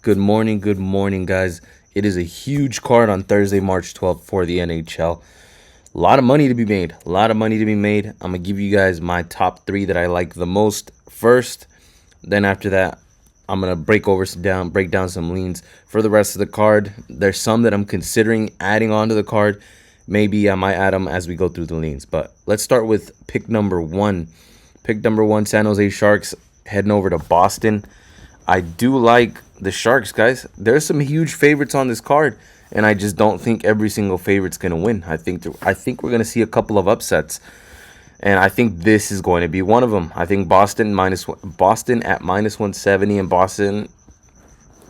Good morning, guys. It is a huge card on Thursday, March 12th for the NHL. A lot of money to be made. I'm going to give you guys my top three that I like the most first. Then after that, I'm going to break down some leans for the rest of the card. There's some that I'm considering adding onto the card. Maybe I might add them as we go through the leans. But let's start with pick number one. Pick number one, San Jose Sharks heading over to Boston. I do like the Sharks, guys. There's some huge favorites on this card, and I just don't think every single favorite's going to win. I think we're going to see a couple of upsets, and I think this is going to be one of them. I think Boston at minus 170, and Boston,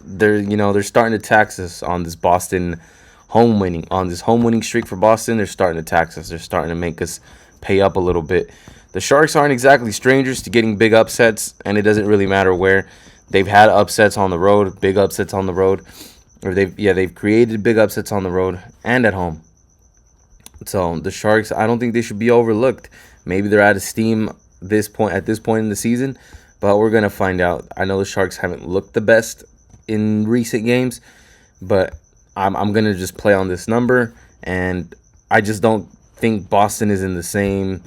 they're starting to tax us on this Boston home winning streak for Boston. They're starting to tax us. They're starting to make us pay up a little bit. The Sharks aren't exactly strangers to getting big upsets, and it doesn't really matter where. They've had upsets on the road, big upsets on the road, or they've created big upsets on the road and at home. So the Sharks, I don't think they should be overlooked. Maybe they're out of steam at this point in the season, but we're gonna find out. I know the Sharks haven't looked the best in recent games, but I'm gonna just play on this number, and I just don't think Boston is in the same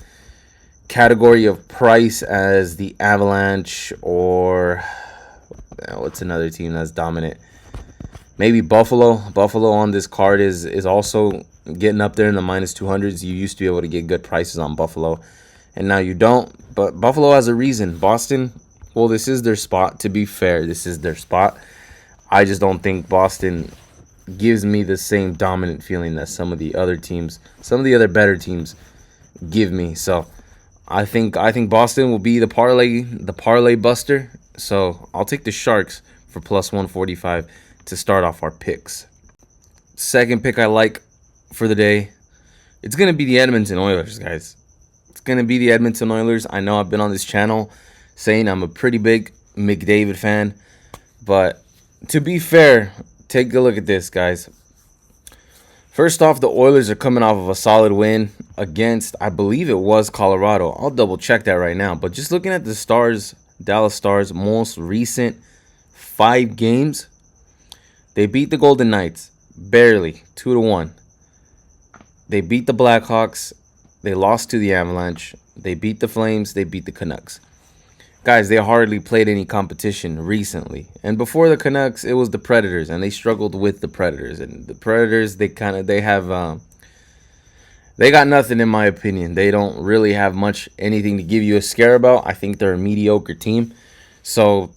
category of price as the Avalanche or what's another team that's dominant? Maybe Buffalo. Buffalo on this card is also getting up there in the minus 200s. You used to be able to get good prices on Buffalo, and now you don't. But Buffalo has a reason. Boston, well, this is their spot. To be fair, this is their spot. I just don't think Boston gives me the same dominant feeling that some of the other better teams give me. So I think Boston will be the parlay buster. So I'll take the Sharks for plus 145 to start off our picks. Second pick I like for the day, it's going to be the Edmonton Oilers, guys. It's going to be the Edmonton Oilers. I know I've been on this channel saying I'm a pretty big McDavid fan, but to be fair, take a look at this, guys. First off, the Oilers are coming off of a solid win against, I believe it was Colorado. I'll double check that right now. But just looking at the Dallas Stars' most recent 5 games, they beat the Golden Knights barely, 2-1. They beat the Blackhawks. They lost to the Avalanche. They beat the Flames. They beat the Canucks. Guys, they hardly played any competition recently. And before the Canucks, it was the Predators, and they struggled with the Predators. And the Predators, they got nothing, in my opinion. They don't really have anything to give you a scare about. I think they're a mediocre team. So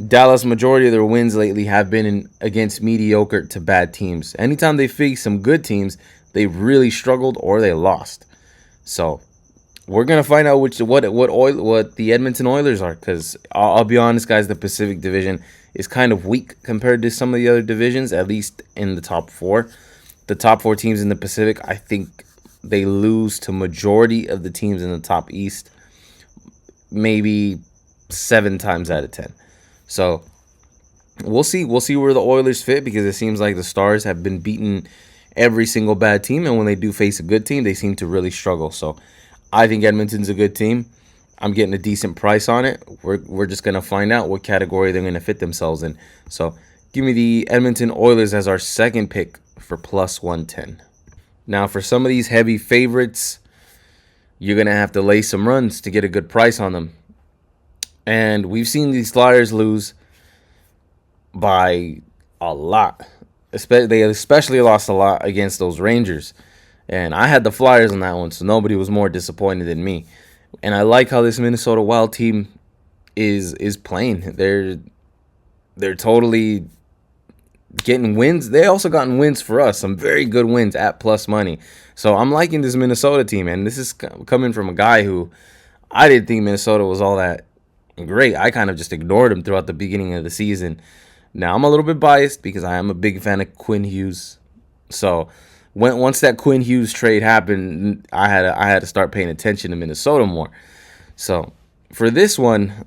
Dallas, majority of their wins lately have been against mediocre to bad teams. Anytime they face some good teams, they really struggled or they lost. So we're gonna find out what the Edmonton Oilers are, because I'll be honest, guys, the Pacific Division is kind of weak compared to some of the other divisions, at least in the top 4. The top 4 teams in the Pacific, I think they lose to majority of the teams in the top East, maybe 7 times out of 10. So we'll see where the Oilers fit, because it seems like the Stars have been beating every single bad team, and when they do face a good team, they seem to really struggle. So I think Edmonton's a good team. I'm getting a decent price on it. We're just going to find out what category they're going to fit themselves in. So give me the Edmonton Oilers as our second pick for plus 110. Now, for some of these heavy favorites, you're going to have to lay some runs to get a good price on them. And we've seen these Flyers lose by a lot. They especially lost a lot against those Rangers. And I had the Flyers on that one, so nobody was more disappointed than me. And I like how this Minnesota Wild team is playing. They're totally getting wins. They also gotten wins for us, some very good wins at plus money. So I'm liking this Minnesota team, and this is coming from a guy who I didn't think Minnesota was all that great. I kind of just ignored them throughout the beginning of the season. Now I'm a little bit biased because I am a big fan of Quinn Hughes. So once that Quinn Hughes trade happened, I had to start paying attention to Minnesota more. So for this one,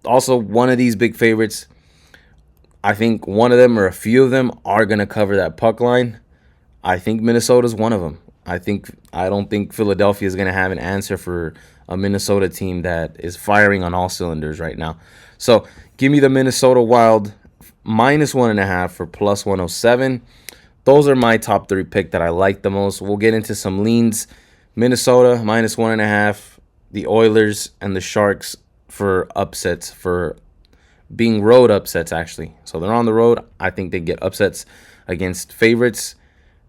also one of these big favorites, I think one of them or a few of them are going to cover that puck line. I think Minnesota's one of them. I don't think Philadelphia is going to have an answer for a Minnesota team that is firing on all cylinders right now. So give me the Minnesota Wild -1.5 for +107. Those are my top 3 pick that I like the most. We'll get into some leans. Minnesota -1.5, the Oilers and the Sharks for upsets, for being road upsets actually. So they're on the road. I think they get upsets against favorites.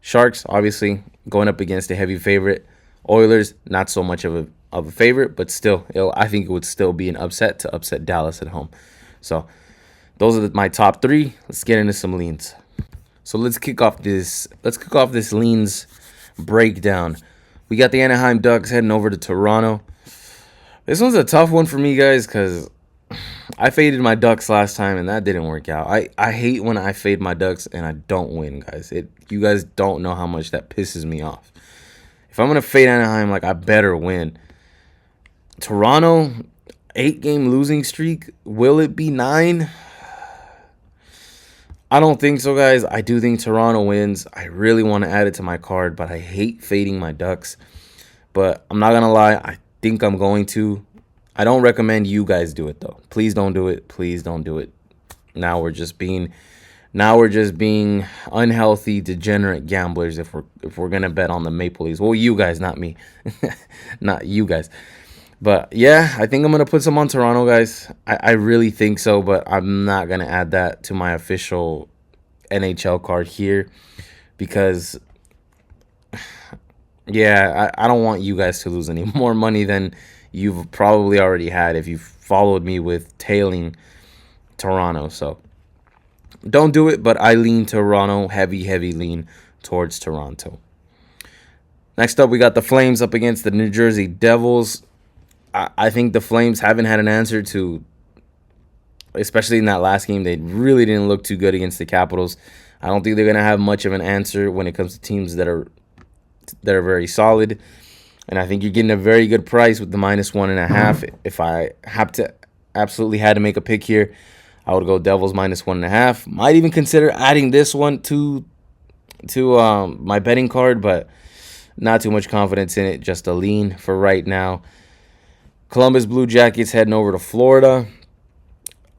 Sharks obviously going up against a heavy favorite. Oilers not so much of a favorite, but still, I think it would still be an upset to upset Dallas at home. So those are my top 3. Let's get into some leans. So let's kick off this leans breakdown. We got the Anaheim Ducks heading over to Toronto. This one's a tough one for me, guys, because I faded my Ducks last time and that didn't work out. I hate when I fade my Ducks and I don't win, guys. You guys don't know how much that pisses me off. If I'm gonna fade Anaheim, like, I better win. Toronto, 8-game losing streak. Will it be 9? I don't think so, guys. I do think Toronto wins. I really want to add it to my card, but I hate fading my Ducks. But I'm not going to lie. I think I'm going to. I don't recommend you guys do it, though. Please don't do it. Please don't do it. Now we're just being unhealthy, degenerate gamblers if we're going to bet on the Maple Leafs. Well, you guys, not me. Not you guys. But, yeah, I think I'm going to put some on Toronto, guys. I really think so, but I'm not going to add that to my official NHL card here because, yeah, I don't want you guys to lose any more money than you've probably already had if you've followed me with tailing Toronto. So don't do it, but I lean Toronto, heavy lean towards Toronto. Next up, we got the Flames up against the New Jersey Devils. I think the Flames haven't had an answer to, especially in that last game. They really didn't look too good against the Capitals. I don't think they're going to have much of an answer when it comes to teams that are very solid. And I think you're getting a very good price with the -1.5. If I absolutely had to make a pick here, I would go Devils -1.5. Might even consider adding this one to my betting card, but not too much confidence in it. Just a lean for right now. Columbus Blue Jackets heading over to Florida.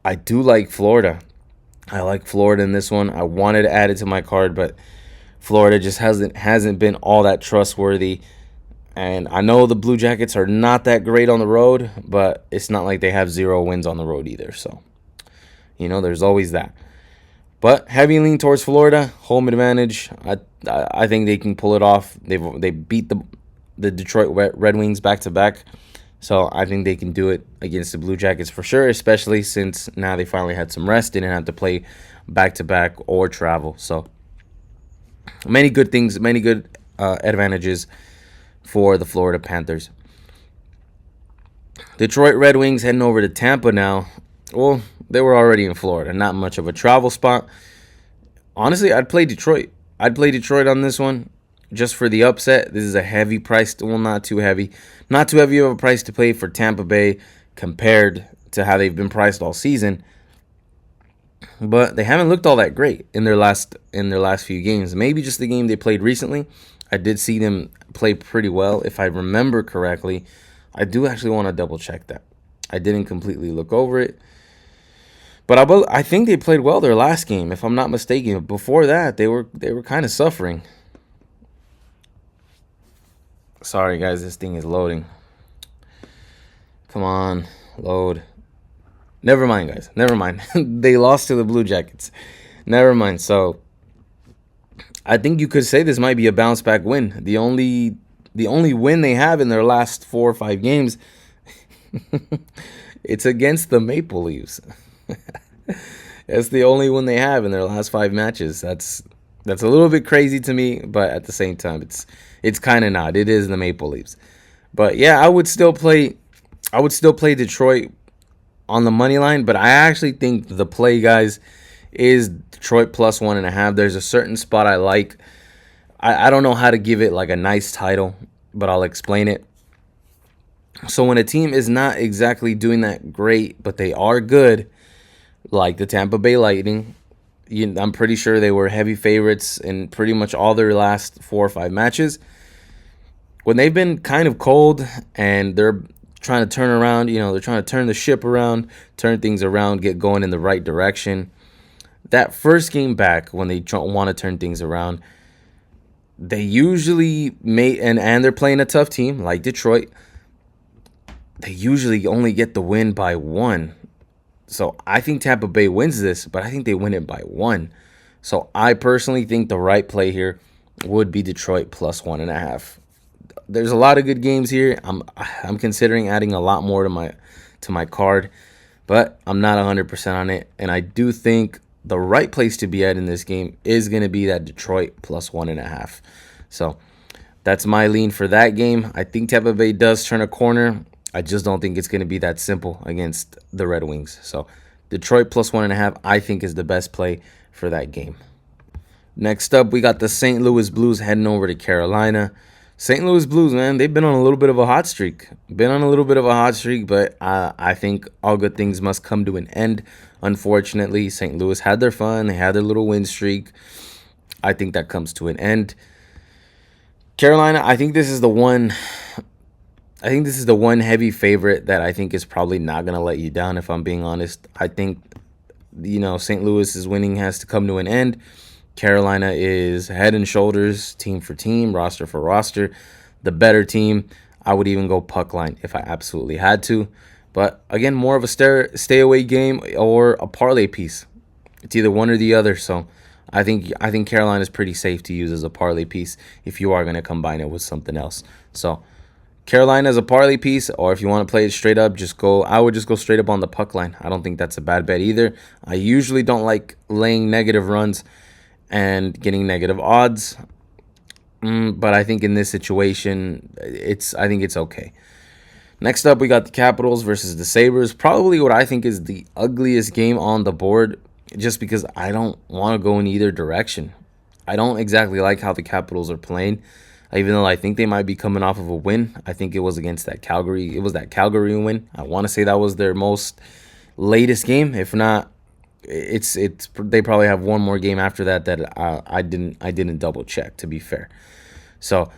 I do like Florida. I like Florida in this one. I wanted to add it to my card, but Florida just hasn't been all that trustworthy. And I know the Blue Jackets are not that great on the road, but it's not like they have 0 wins on the road either. So, there's always that. But heavy lean towards Florida, home advantage. I think they can pull it off. They beat the Detroit Red Wings back-to-back. So I think they can do it against the Blue Jackets for sure, especially since now they finally had some rest. They didn't have to play back-to-back or travel. So many good things, many good advantages for the Florida Panthers. Detroit Red Wings heading over to Tampa now. Well, they were already in Florida. Not much of a travel spot. Honestly, I'd play Detroit. I'd play Detroit on this one just for the upset. This is a heavy price. Well, not too heavy. Not too heavy of a price to pay for Tampa Bay compared to how they've been priced all season. But they haven't looked all that great in their last few games. Maybe just the game they played recently. I did see them play pretty well, if I remember correctly. I do actually want to double check that. I didn't completely look over it. But I think they played well their last game, if I'm not mistaken. Before that, they were kind of suffering. Sorry, guys, this thing is loading. Come on, load. Never mind, guys. Never mind. They lost to the Blue Jackets. Never mind. So I think you could say this might be a bounce back win. The only win they have in their last 4 or 5 games, it's against the Maple Leafs. That's the only one they have in their last 5 matches. That's a little bit crazy to me, but at the same time, it's kind of not. It is the Maple Leafs. But yeah, I would still play Detroit on the money line, but I actually think the play, guys, is Detroit +1.5. There's a certain spot I like. I don't know how to give it like a nice title, but I'll explain it. So when a team is not exactly doing that great, but they are good, like the Tampa Bay Lightning, I'm pretty sure they were heavy favorites in pretty much all their last 4 or 5 matches. When they've been kind of cold and they're trying to turn around, they're trying to turn the ship around, turn things around, get going in the right direction, that first game back, when they want to turn things around, they usually and they're playing a tough team like Detroit. They usually only get the win by 1. So I think Tampa Bay wins this, but I think they win it by 1. So I personally think the right play here would be Detroit plus 1.5. There's a lot of good games here. I'm considering adding a lot more to my card, but I'm not 100% on it. And I do think the right place to be at in this game is going to be that Detroit plus 1.5. So that's my lean for that game. I think Tampa Bay does turn a corner. I just don't think it's going to be that simple against the Red Wings. So Detroit plus 1.5, I think, is the best play for that game. Next up, we got the St. Louis Blues heading over to Carolina. St. Louis Blues, man, they've been on a little bit of a hot streak. But I think all good things must come to an end. Unfortunately, St. Louis had their fun. They had their little win streak. I think that comes to an end. Carolina, I think this is the one heavy favorite that I think is probably not going to let you down, if I'm being honest. I think, St. Louis's winning has to come to an end. Carolina is head and shoulders, team for team, roster for roster, the better team. I would even go puck line if I absolutely had to. But again, more of a stay away game or a parlay piece. It's either one or the other. So I think Carolina is pretty safe to use as a parlay piece if you are going to combine it with something else. So Carolina as a parlay piece, or if you want to play it straight up, I would just go straight up on the puck line. I don't think that's a bad bet either. I usually don't like laying negative runs and getting negative odds, but I think in this situation, I think it's okay. Next up, we got the Capitals versus the Sabres. Probably what I think is the ugliest game on the board, just because I don't want to go in either direction. I don't exactly like how the Capitals are playing, even though I think they might be coming off of a win. I think it was against that Calgary. It was that Calgary win. I want to say that was their most latest game. If not, they probably have one more game after that I didn't double check, to be fair. So,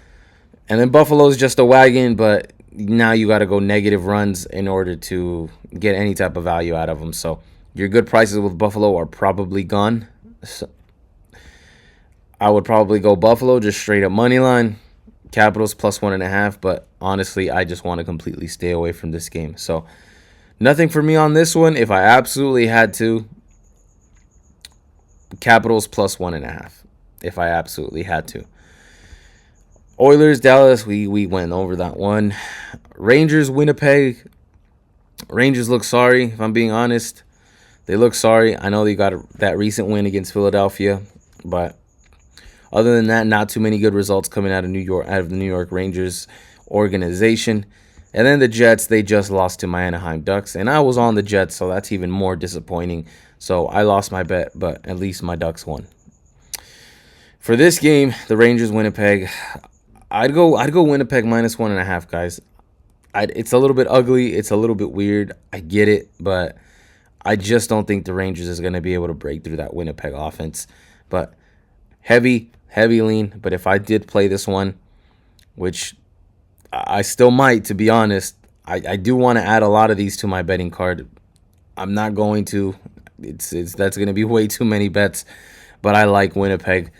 and then Buffalo's just a wagon, but now you got to go negative runs in order to get any type of value out of them. So your good prices with Buffalo are probably gone. So I would probably go Buffalo, just straight up money line. Capitals plus 1.5, but honestly, I just want to completely stay away from this game. So nothing for me on this one. If I absolutely had to, Capitals plus 1.5. If I absolutely had to. Oilers, Dallas, we went over that one. Rangers, Winnipeg. Rangers look sorry, if I'm being honest. They look sorry. I know they got that recent win against Philadelphia, but other than that, not too many good results coming out of the New York Rangers organization. And then the Jets, they just lost to my Anaheim Ducks, and I was on the Jets, so that's even more disappointing. So I lost my bet, but at least my Ducks won. For this game, the Rangers, Winnipeg, I'd go Winnipeg minus 1.5, guys. It's a little bit ugly. It's a little bit weird. I get it, but I just don't think the Rangers is going to be able to break through that Winnipeg offense. But heavy lean. But if I did play this one, which I still might, to be honest, I do want to add a lot of these to my betting card. I'm not going to. That's going to be way too many bets. But I like Winnipeg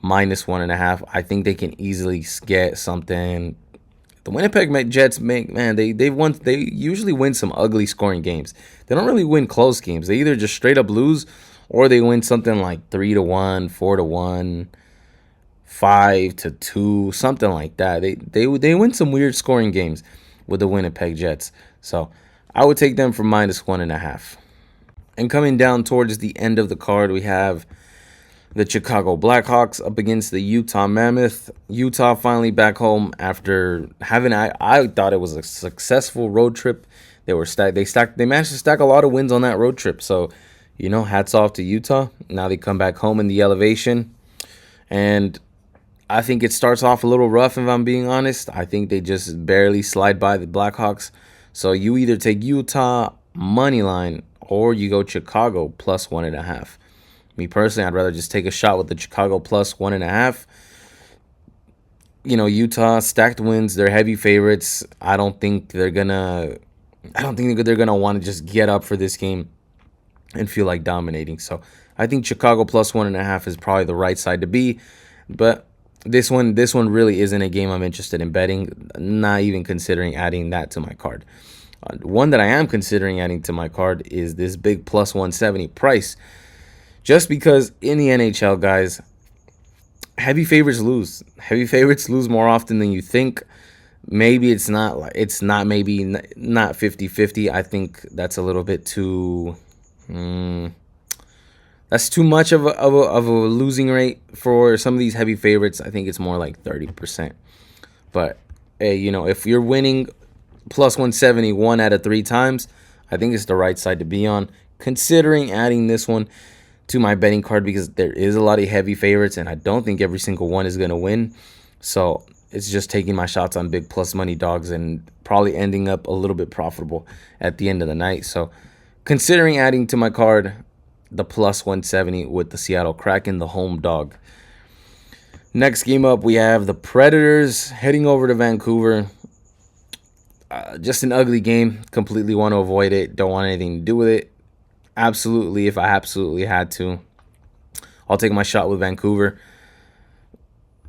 minus 1.5. I think they can easily get something. The Winnipeg Jets they usually win some ugly scoring games. They don't really win close games. They either just straight up lose, or they win something like 3-1, 4-1, 5-2, something like that. They win some weird scoring games with the Winnipeg Jets. So I would take them for minus 1.5. And coming down towards the end of the card, we have the Chicago Blackhawks up against the Utah Mammoth. Utah finally back home after having I thought it was a successful road trip. They managed to stack a lot of wins on that road trip. So, hats off to Utah. Now they come back home in the elevation. And I think it starts off a little rough, if I'm being honest. I think they just barely slide by the Blackhawks. So you either take Utah money line or you go Chicago plus 1.5. Me personally, I'd rather just take a shot with the Chicago plus 1.5. Utah stacked wins. They're heavy favorites. I don't think they're gonna want to just get up for this game and feel like dominating. So I think Chicago plus 1.5 is probably the right side to be, but this one really isn't a game I'm interested in betting. Not even considering adding that to my card. One that I am considering adding to my card is this big plus 170 price, just because in the NHL, guys, heavy favorites lose. Heavy favorites lose more often than you think. Maybe it's not 50-50. I think that's a little bit too that's too much of a losing rate for some of these heavy favorites. I think it's more like 30%. But hey, if you're winning plus 170 1 out of 3 times, I think it's the right side to be on. Considering adding this one to my betting card, because there is a lot of heavy favorites and I don't think every single one is going to win. So it's just taking my shots on big plus money dogs and probably ending up a little bit profitable at the end of the night. So considering adding to my card the plus 170 with the Seattle Kraken, the home dog. Next game up, we have the Predators heading over to Vancouver. Just an ugly game. Completely want to avoid it. Don't want anything to do with it. Absolutely, if I absolutely had to, I'll take my shot with Vancouver.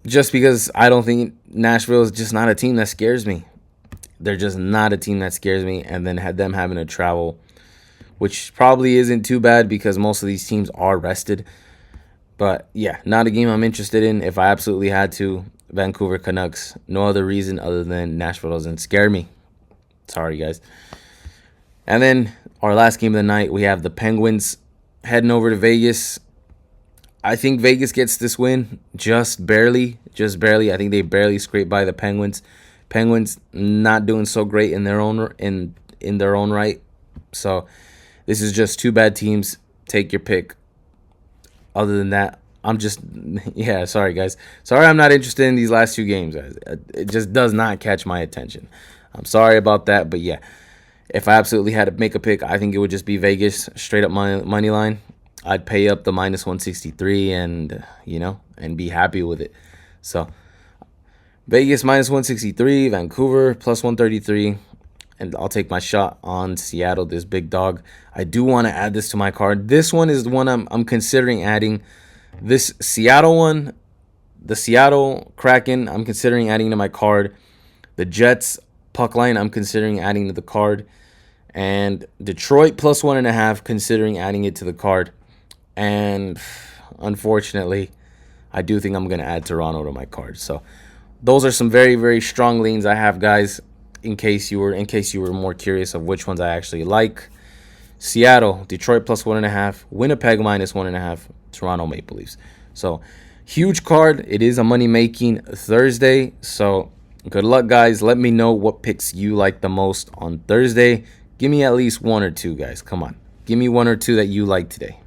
Just because I don't think Nashville is just not a team that scares me. They're just not a team that scares me. And then had them having to travel, which probably isn't too bad because most of these teams are rested. But yeah, not a game I'm interested in. If I absolutely had to, Vancouver Canucks. No other reason other than Nashville doesn't scare me. Sorry, guys. And then our last game of the night, we have the Penguins heading over to Vegas. I think Vegas gets this win just barely. I think they barely scrape by the Penguins. Penguins not doing so great in their own right. So this is just 2 bad teams. Take your pick. Other than that, sorry guys. Sorry I'm not interested in these last 2 games, guys. It just does not catch my attention. I'm sorry about that, but yeah. If I absolutely had to make a pick, I think it would just be Vegas, straight up money line. I'd pay up the minus 163 and be happy with it. So Vegas minus 163, Vancouver plus 133, and I'll take my shot on Seattle, this big dog. I do want to add this to my card. This one is the one I'm considering adding. This Seattle one, the Seattle Kraken, I'm considering adding to my card. The Jets puck line, I'm considering adding to the card. And Detroit plus 1.5, considering adding it to the card. And unfortunately, I do think I'm going to add Toronto to my card. So those are some very, very strong leans I have, guys. In case you were more curious of which ones I actually like. Seattle, Detroit plus 1.5, Winnipeg minus 1.5, Toronto Maple Leafs. So huge card. It is a money-making Thursday. So good luck, guys. Let me know what picks you like the most on Thursday. Give me at least 1 or 2, guys. Come on. Give me 1 or 2 that you like today.